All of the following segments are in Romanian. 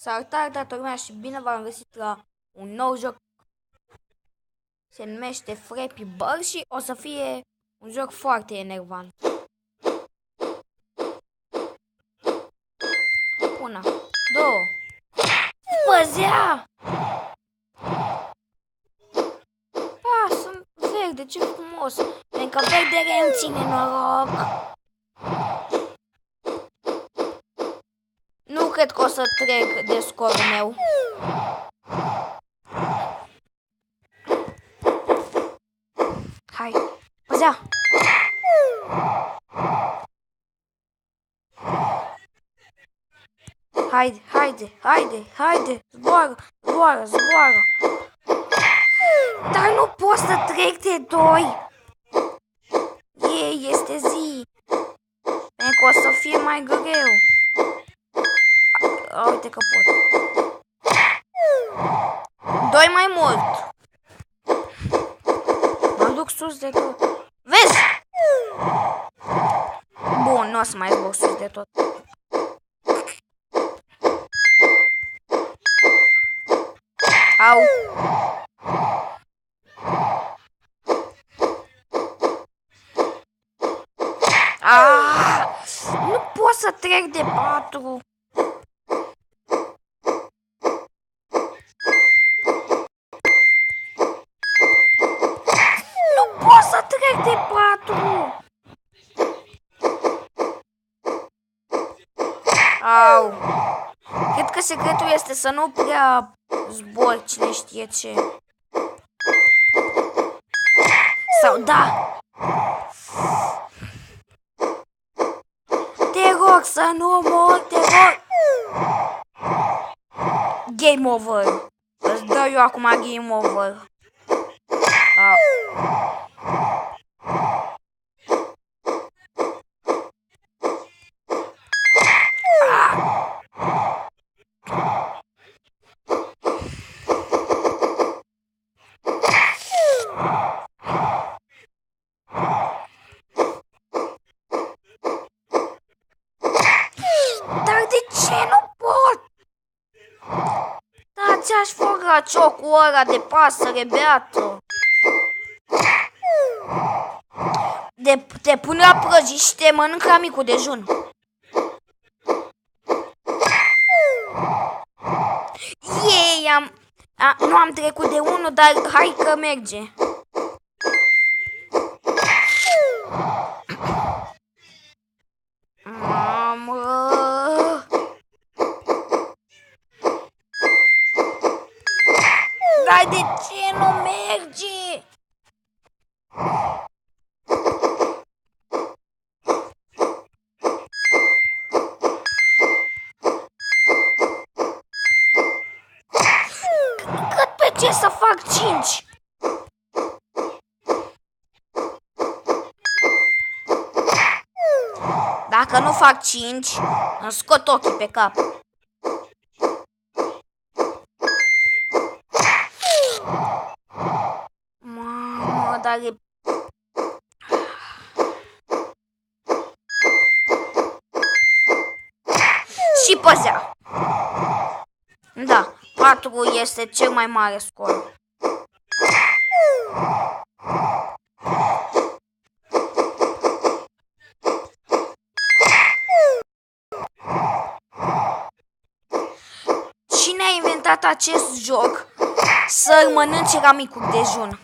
Salutare toată lumea și bine v-am găsit la un nou joc. Se numește Flappy Bird și o să fie un joc foarte enervant. Una, două, păzea! Sunt verde, ce frumos! Pentru că verdele îmi ține noroc. Nu cred că o să trec de scorul meu. Hai, păzea! Haide, zboară, Dar nu pot să trec de doi. Este zi. Pentru că o să fie mai greu. Uite că pot. Doi mai mult. Mă duc sus de tot. Vezi? Bun, nu o să mai zbor sus de tot. Au. Nu pot să trec de 4. Nu pot să trec de 4. Au. Cred că secretul este să nu prea zbor, cine știe ce. Sau da. Te rog să nu mor, te rog. Game over. Îți dau eu acum game over. Dar de ce nu pot? Da, ți-aș fura ciocul ăla de pasăre beată. Te pune la prăjit și te mănâncă la micul dejun. Nu am trecut de 1, dar hai că merge. Mamă! Dar de ce nu merge? Ce să fac 5? Dacă nu fac 5, îmi scot ochii pe cap. Mamă, dar e... Și păzea. Da, 4 este cel mai mare scor. Cine a inventat acest joc să-l mănânce la micul dejun?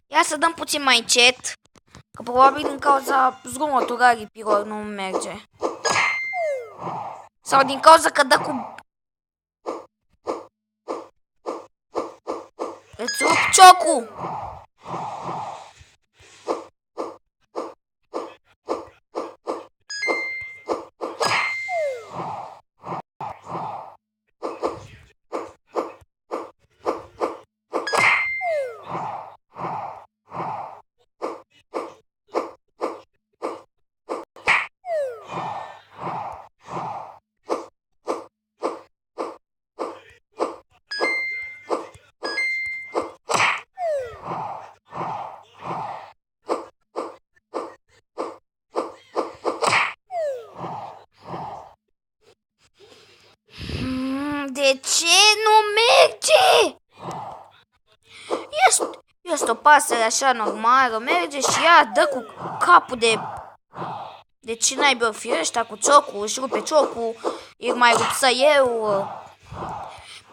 Ia să dăm puțin mai încet, că probabil din cauza zgomotului aripilor nu merge. Sau din cauza că dă cu... Îți rup ciocul! este o pasăre așa normală, merge și ea dă cu capul de ce naibii or fi ăștia cu ciocul, își rupe ciocul, îi mai rup să eu.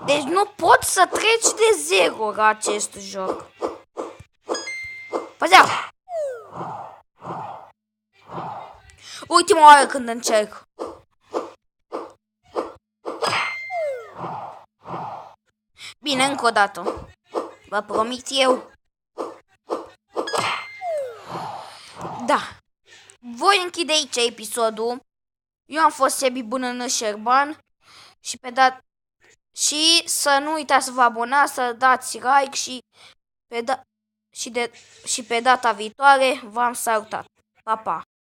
Deci nu poți să treci de 0 la acest joc. Păzea! Ultima oară când încerc. Bine, încă o dată. Vă promit eu. Da. Voi închide aici episodul. Eu am fost Sebi Bună Șerban și să nu uitați să vă abonați, să dați like și pe data viitoare v-am salutat. Pa, pa!